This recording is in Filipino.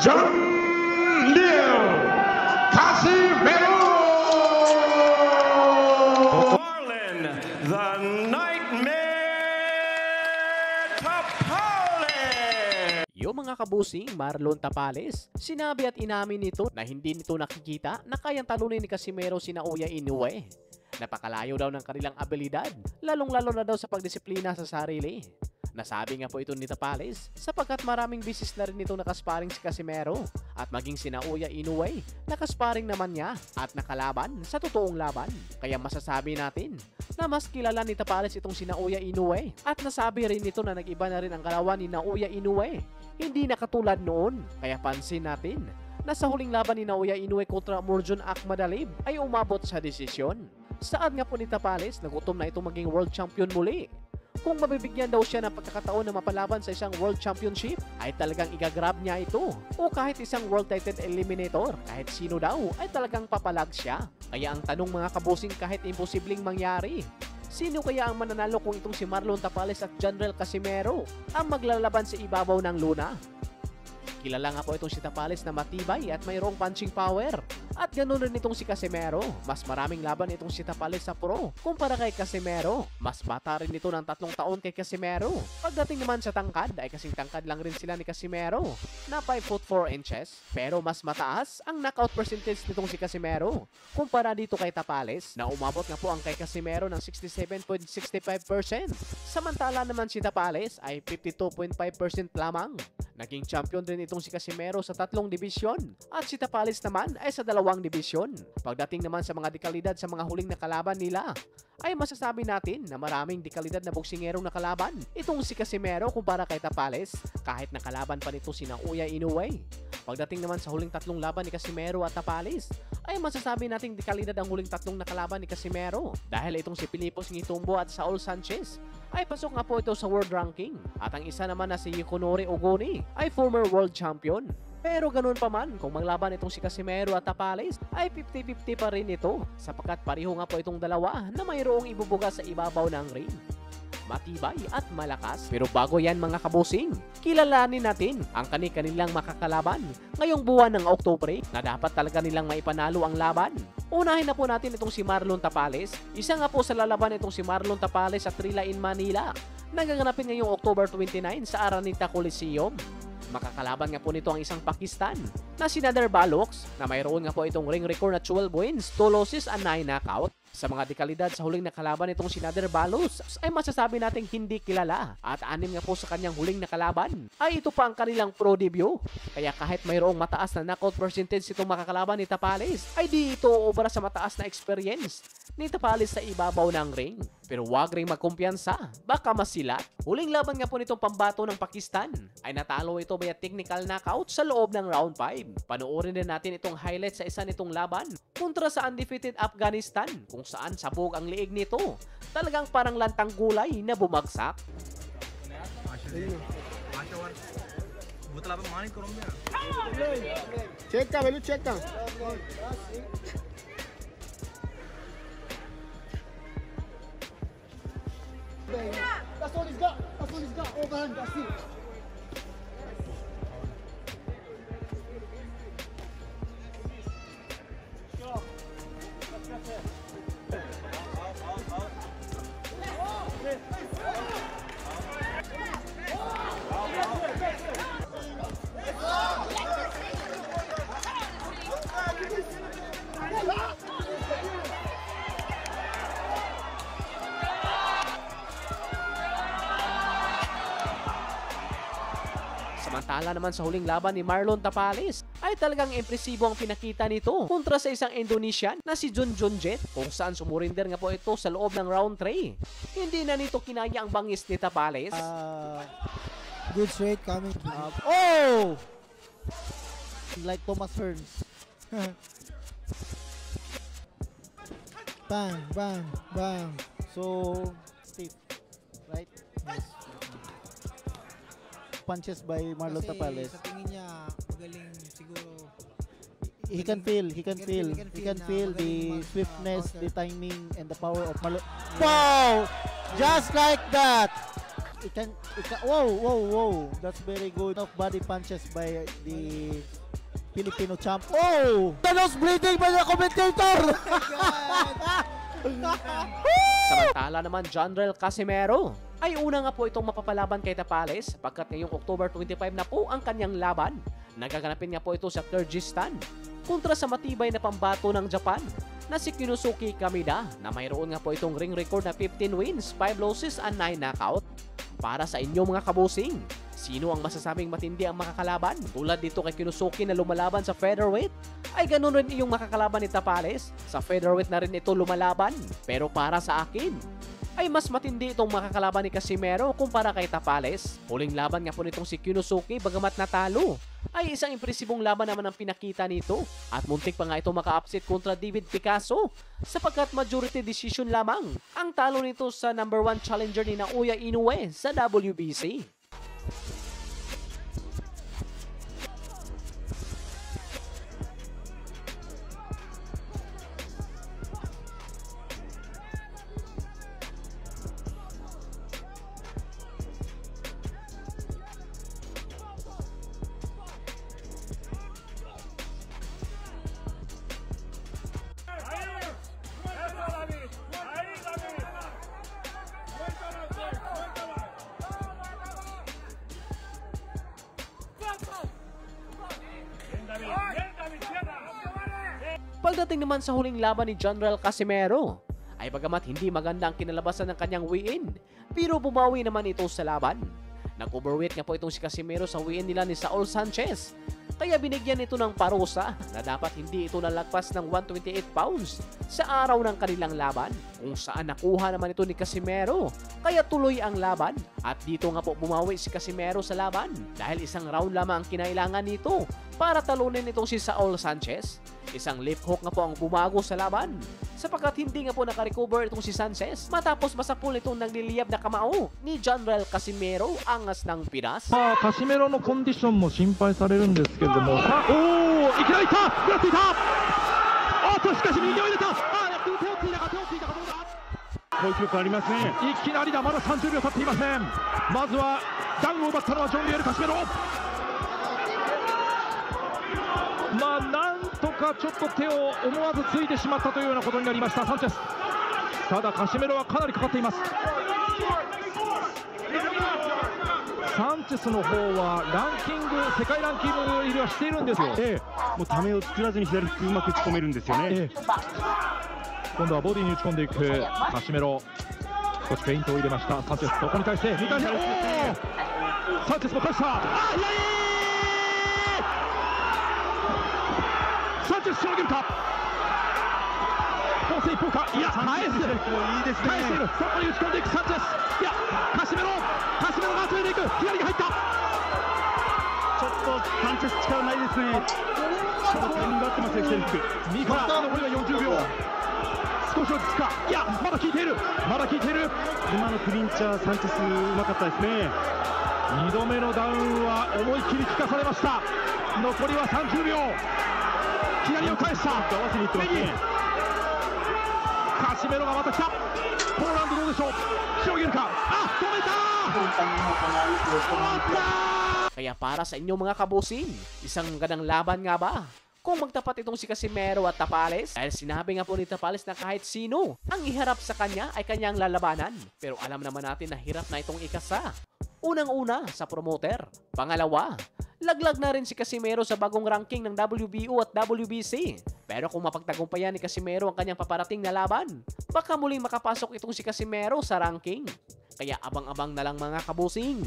John Leo Casimero! Marlon, the Nightmare Tapales! Yung mga kabusing, Marlon Tapales, sinabi at inamin nito na hindi nito nakikita na kayang talunin ni Casimero sina Uya Inoue. Napakalayo daw ng kanilang abilidad, lalong-lalo na daw sa pagdisiplina sa sarili. Nasabi nga po ito ni Tapales sapagkat maraming bisis na rin itong nakasparing si Casimero at maging sina Uya Inoue, nakasparing naman niya at nakalaban sa totoong laban. Kaya masasabi natin na mas kilala ni Tapales itong sina Uya Inoue at nasabi rin nito na nag-iba na rin ang kalawan ni Uya Inoue. Hindi na katulad noon, kaya pansin natin na sa huling laban ni Uya Inoue kontra Murjon Akhmadalib ay umabot sa desisyon. Saan nga po ni Tapales nagutom na itong maging world champion muli? Kung mabibigyan daw siya ng pagkakataon na mapalaban sa isang world championship, ay talagang igagrab niya ito. O kahit isang world title eliminator, kahit sino daw, ay talagang papalag siya. Kaya ang tanong mga kabusing kahit imposibleng mangyari, sino kaya ang mananalo kung itong si Marlon Tapales at Janrel Casimero ang maglalaban sa ibabaw ng luna? Kilala nga po itong si Tapales na matibay at mayroong punching power. At ganoon rin itong si Casimero. Mas maraming laban itong si Tapales sa pro kumpara kay Casimero. Mas bata rin ito ng 3 taon kay Casimero. Pagdating naman sa tangkad ay kasing tangkad lang rin sila ni Casimero na 5 foot 4 inches. Pero mas mataas ang knockout percentage nitong si Casimero kumpara dito kay Tapales na umabot nga po ang kay Casimero ng 67.65%. Samantala naman si Tapales ay 52.5% lamang. Naging champion din itong si Casimero sa 3 dibisyon at si Tapales naman ay sa 2 dibisyon. Pagdating naman sa mga dekalidad sa mga huling nakalaban nila, ay masasabi natin na maraming dekalidad na boksingerong nakalaban itong si Casimero kumpara kay Tapales kahit nakalaban pa nito sina Uya Inoue. Pagdating naman sa huling 3 laban ni Casimero at Tapales, ay masasabi nating dekalidad ang huling 3 nakalaban ni Casimero dahil itong si Pilipos Ngitumbo at Saul Sanchez ay pasok nga po ito sa world ranking at ang isa naman na si Yukonori Ogoni ay former world champion. Pero ganoon pa man, kung maglaban itong si Casimero at Tapales, ay 50-50 pa rin ito sapagkat pareho nga po itong dalawa na mayroong ibubuga sa ibabaw ng ring. Matibay at malakas. Pero bago yan mga kabusing, kilalanin natin ang kanilang makakalaban ngayong buwan ng Oktubre na dapat talaga nilang maipanalo ang laban. Unahin na po natin itong si Marlon Tapales. Isa nga po sa lalaban itong si Marlon Tapales sa Trilla in Manila. Nagaganapin ngayong October 29 sa Araneta Coliseum. Makakalaban nga po nito ang isang Pakistan na si Nader Balox na mayroon nga po itong ring record na 12 wins, 2 losses and 9 knockout. Sa mga dekalidad sa huling nakalaban itong si Nader Balox ay masasabi nating hindi kilala at 6 nga po sa kanyang huling nakalaban ay ito pa ang kanilang pro debut. Kaya kahit mayroong mataas na knockout percentage itong makakalaban ni Tapales ay di ito obra sa mataas na experience ni Tapales sa ibabaw ng ring. Pero wag ring magkumpiyansa, baka masilat. Huling laban nga po nitong pambato ng Pakistan ay natalo ito via technical knockout sa loob ng round 5. Panoorin din natin itong highlight sa isa nitong laban kontra sa undefeated Afghanistan kung saan sabog ang liig nito. Talagang parang lantang gulay na bumagsak. Check ka, Belu, check ka. That's all he's got. That's all he's got. Overhand. That's it. Samantala naman sa huling laban ni Marlon Tapales ay talagang impresibo ang pinakita nito kontra sa isang Indonesian na si Jun Junjet kung saan sumurinder nga po ito sa loob ng round 3. Hindi na nito kinaya ang bangis ni Tapales. Good straight coming. Oh! Like Thomas Hearns. Bang, bang, bang. So, stiff. Right? Yes. Punches by Marlon Tapales. Sa tingin niya, magaling siguro. He can feel the swiftness, the timing, and the power of Marlon. Wow! Just like that! Whoa. That's very good. Of body punches by the Filipino champ. Oh! The nose bleeding by the commentator! Samantala naman, Jonrel Casimero ay una nga po itong mapapalaban kay Tapales pagkat ngayong October 25 na po ang kanyang laban. Nagaganapin nga po ito sa Kyrgyzstan kontra sa matibay na pambato ng Japan na si Kinosuke Kamida na mayroon nga po itong ring record na 15 wins, 5 losses and 9 knockout. Para sa inyo mga kabusing, sino ang masasabing matindi ang makakalaban? Tulad dito kay Kinosuke na lumalaban sa featherweight, ay ganun rin yung makakalaban ni Tapales. Sa featherweight na rin ito lumalaban. Pero para sa akin, ay mas matindi itong makakalaban ni Casimero kumpara kay Tapales. Huling laban nga po nitong si Kinosuke bagamat natalo, ay isang impresibong laban naman ang pinakita nito. At muntik pa nga ito maka-upset kontra David Picasso sapagkat majority decision lamang ang talo nito sa number 1 challenger ni Naoya Inoue sa WBC. Pagdating naman sa huling laban ni Jonrel Casimero, ay bagamat hindi maganda ang kinalabasan ng kanyang weigh-in, pero bumawi naman ito sa laban. Nag-overweight nga po itong si Casimero sa weigh-in nila ni Saul Sanchez, kaya binigyan ito ng parusa na dapat hindi ito nalagpas ng 128 pounds sa araw ng kanilang laban, kung saan nakuha naman ito ni Casimero, kaya tuloy ang laban. At dito nga po bumawi si Casimero sa laban dahil isang round lamang ang kinailangan nito para talunin itong si Saul Sanchez. Isang lip hook nga po ang bumago sa laban sapagkat hindi nga po nakarecover itong si Sanchez matapos masapul itong nagliliyab na kamao ni Jonrel Casimero, angas ng Pinas. カシメロのコンディションも心配されるんですけれども、おお、いきなりいった、食らっていた、おっとしかし右を入れた、手をついたかどうだ、攻撃力ありますね、いきなりだ、まだ30秒経っていません。まずはダウンを奪ったのはジョン・リエル・カシメロ。なんとかちょっと手を思わずついてしまったというようなことになりましたサンチェス。ただカシメロはかなりかかっています。サンチェスの方はランキング、世界ランキング入りはしているんですよ。もうためを作らずに左フックうまく打ち込めるんですよね。今度はボディに打ち込んでいくカシメロ。少しフェイントを入れましたサンチェス。そこに対してサンチェスのプレッシャー。サンチェスしのげるか。構成一方か。いや返す。返している。そこに打ち込んでいくサンチェス。いやカシメロが集めていく。左が入った。ちょっとサンチェス力ないですね。ちょっとタイミング合ってますよ、左フック。右から残りは40秒。少し落ち着くか。いやまだ効いている。今のクリンチャーサンチェスうまかったですね。2度目のダウンは思い切り効かされました。残りは30秒。左を返した。合わせにいってますね。カシメロがまた来た。ポーランドどうでしょう。広げるか。止めた。 Kaya para sa inyo mga kabusing, isang gandang laban nga ba? Kung magtapat itong si Casimero at Tapales, dahil sinabi nga po ni Tapales na kahit sino ang iharap sa kanya ay kanyang lalabanan. Pero alam naman natin na hirap na itong ikasa. Unang-una sa promoter. Pangalawa, laglag na rin si Casimero sa bagong ranking ng WBO at WBC. Pero kung mapagtagumpayan ni Casimero ang kanyang paparating na laban, baka muling makapasok itong si Casimero sa ranking. Kaya abang-abang na lang mga kabusing.